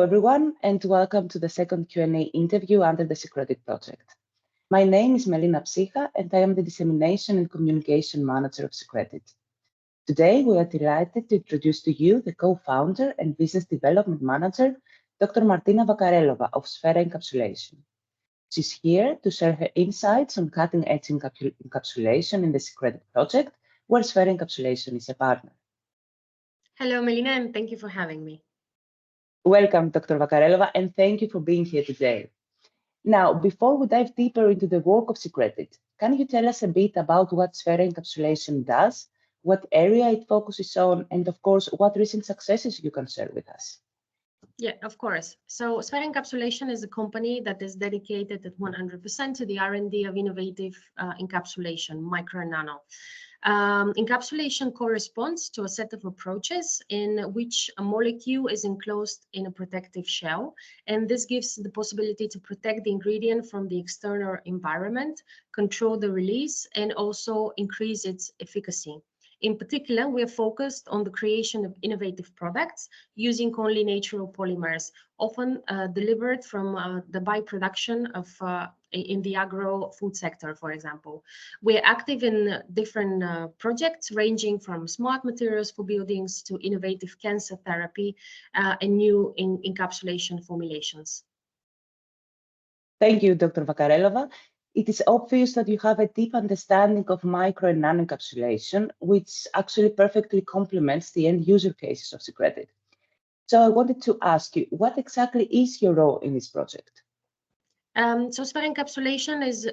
everyone, and welcome to the second Q&A interview under the Secreted project. My name is Melina Psicha, and I am the Dissemination and Communication Manager of Secreted. Today, we are delighted to introduce to you the co-founder and Business Development Manager, Dr. Martina Vakarelova of Sphera Encapsulation. She's here to share her insights on cutting-edge encapsulation in the Secreted project, where Sphera Encapsulation is a partner. Hello, Melina, and thank you for having me. Welcome, Dr. Vakarelova, and thank you for being here today. Now, before we dive deeper into the work of Secreted, can you tell us a bit about what Sphera Encapsulation does, what area it focuses on, and of course, what recent successes you can share with us? Yeah, of course. So Sphera Encapsulation is a company that is dedicated at 100% to the R&D of innovative encapsulation, micro and nano. Encapsulation corresponds to a set of approaches in which a molecule is enclosed in a protective shell, and this gives the possibility to protect the ingredient from the external environment, control the release, and also increase its efficacy. In particular, we are focused on the creation of innovative products using only natural polymers, often delivered from the by-production of in the agro-food sector, for example. We're active in different projects ranging from smart materials for buildings to innovative cancer therapy and new encapsulation formulations. Thank you, Dr. Vakarelova. It is obvious that you have a deep understanding of micro and nano encapsulation, which actually perfectly complements the end user cases of Secreted. So I wanted to ask you, what exactly is your role in this project? So Sphera Encapsulation is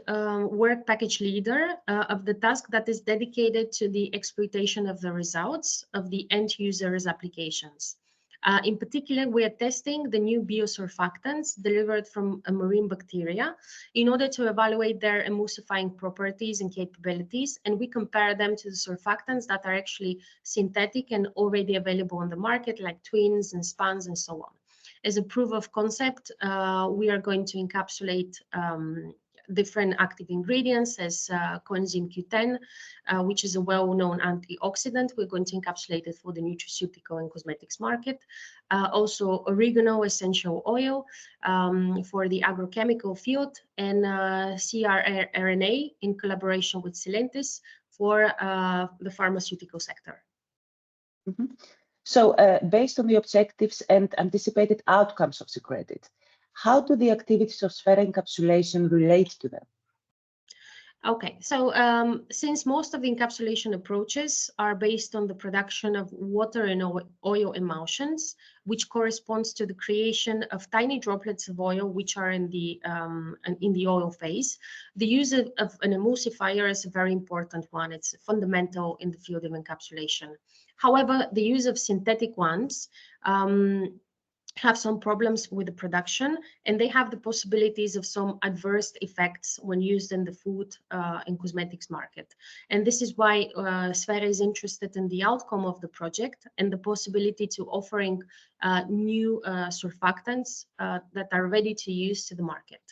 work package leader of the task that is dedicated to the exploitation of the results of the end user's applications. In particular, we are testing the new biosurfactants delivered from a marine bacteria in order to evaluate their emulsifying properties and capabilities, and we compare them to the surfactants that are actually synthetic and already available on the market, like twins and spans and so on. As a proof of concept, we are going to encapsulate different active ingredients as coenzyme Q10, which is a well-known antioxidant. We're going to encapsulate it for the nutraceutical and cosmetics market. Also, oregano essential oil for the agrochemical field, and CRRNA in collaboration with Sylentis for the pharmaceutical sector. Mm-hmm. So based on the objectives and anticipated outcomes of Secreted, how do the activities of Sphera Encapsulation relate to them? Okay, so since most of the encapsulation approaches are based on the production of water and oil emulsions, which corresponds to the creation of tiny droplets of oil, which are in the oil phase, the use of an emulsifier is a very important one. It's fundamental in the field of encapsulation. However, the use of synthetic ones have some problems with the production, and they have the possibilities of some adverse effects when used in the food and cosmetics market. And this is why Sphera is interested in the outcome of the project and the possibility to offering new surfactants that are ready to use to the market.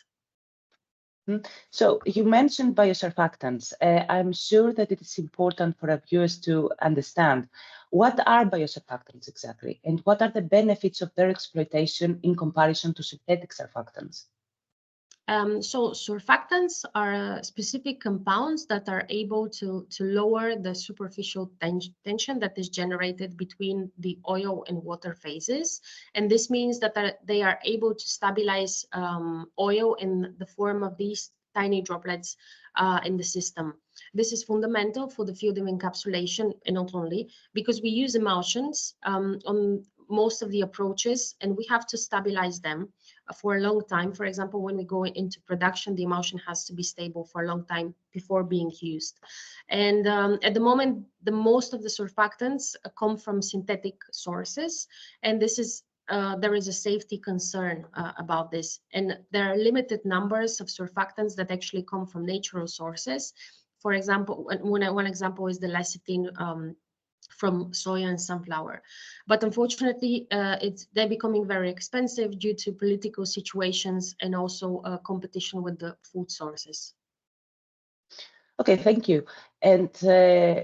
So you mentioned biosurfactants. I'm sure that it is important for our viewers to understand what are biosurfactants exactly, and what are the benefits of their exploitation in comparison to synthetic surfactants? So surfactants are specific compounds that are able to lower the superficial tension that is generated between the oil and water phases. And this means that they are able to stabilize oil in the form of these tiny droplets in the system. This is fundamental for the field of encapsulation, and not only, because we use emulsions on most of the approaches, and we have to stabilize them for a long time. For example, when we go into production, the emulsion has to be stable for a long time before being used. And at the moment, most of the surfactants come from synthetic sources, and this is there is a safety concern about this. And there are limited numbers of surfactants that actually come from natural sources. For example, one example is the lecithin from soya and sunflower. But unfortunately, they're becoming very expensive due to political situations and also competition with the food sources. Okay, thank you. And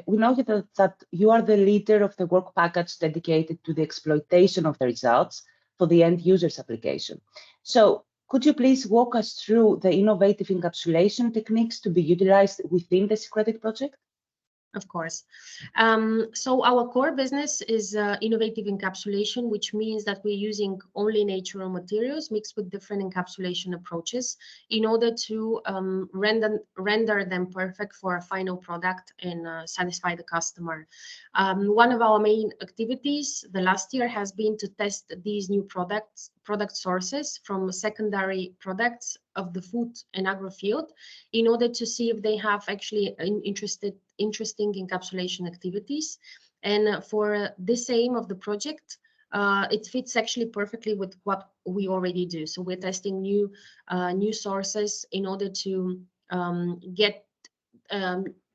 we know that you are the leader of the work package dedicated to the exploitation of the results for the end user's application. So could you please walk us through the innovative encapsulation techniques to be utilized within the Secreted project? Of course. So our core business is innovative encapsulation, which means that we're using only natural materials mixed with different encapsulation approaches in order to render them perfect for a final product and satisfy the customer. One of our main activities the last year has been to test these new product sources from secondary products of the food and agro field in order to see if they have actually interesting encapsulation activities. And for this aim of the project, it fits actually perfectly with what we already do. So we're testing new sources in order to get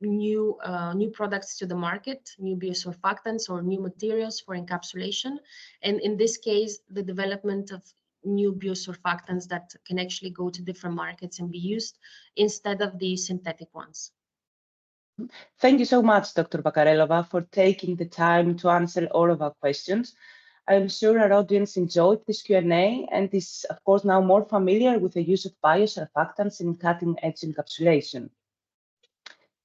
new products to the market, new biosurfactants or new materials for encapsulation. And in this case, the development of new biosurfactants that can actually go to different markets and be used instead of the synthetic ones. Thank you so much, Dr. Bakarelova, for taking the time to answer all of our questions. I'm sure our audience enjoyed this Q&A and is, of course, now more familiar with the use of biosurfactants in cutting-edge encapsulation.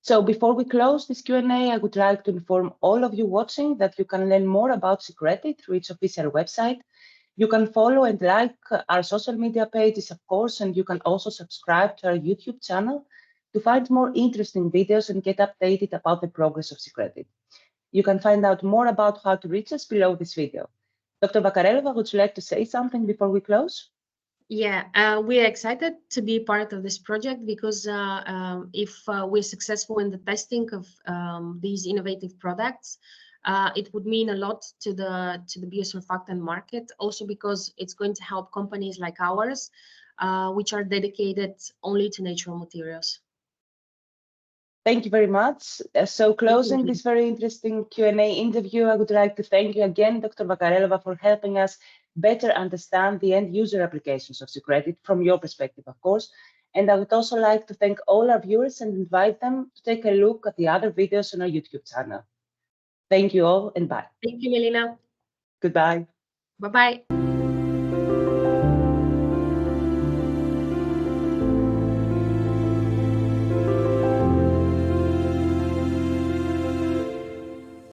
So before we close this Q&A, I would like to inform all of you watching that you can learn more about Secreted through its official website. You can follow and like our social media pages, of course, and you can also subscribe to our YouTube channel to find more interesting videos and get updated about the progress of Secreted. You can find out more about how to reach us below this video. Dr. Bakarelova, would you like to say something before we close? Yeah, we are excited to be part of this project because if we're successful in the testing of these innovative products, it would mean a lot to the biosurfactant market, also because it's going to help companies like ours, which are dedicated only to natural materials. Thank you very much. So closing this very interesting Q&A interview, I would like to thank you again, Dr. Bakarelova, for helping us better understand the end user applications of Secreted from your perspective, of course. And I would also like to thank all our viewers and invite them to take a look at the other videos on our YouTube channel. Thank you all and bye. Thank you, Melina. Goodbye. Bye-bye.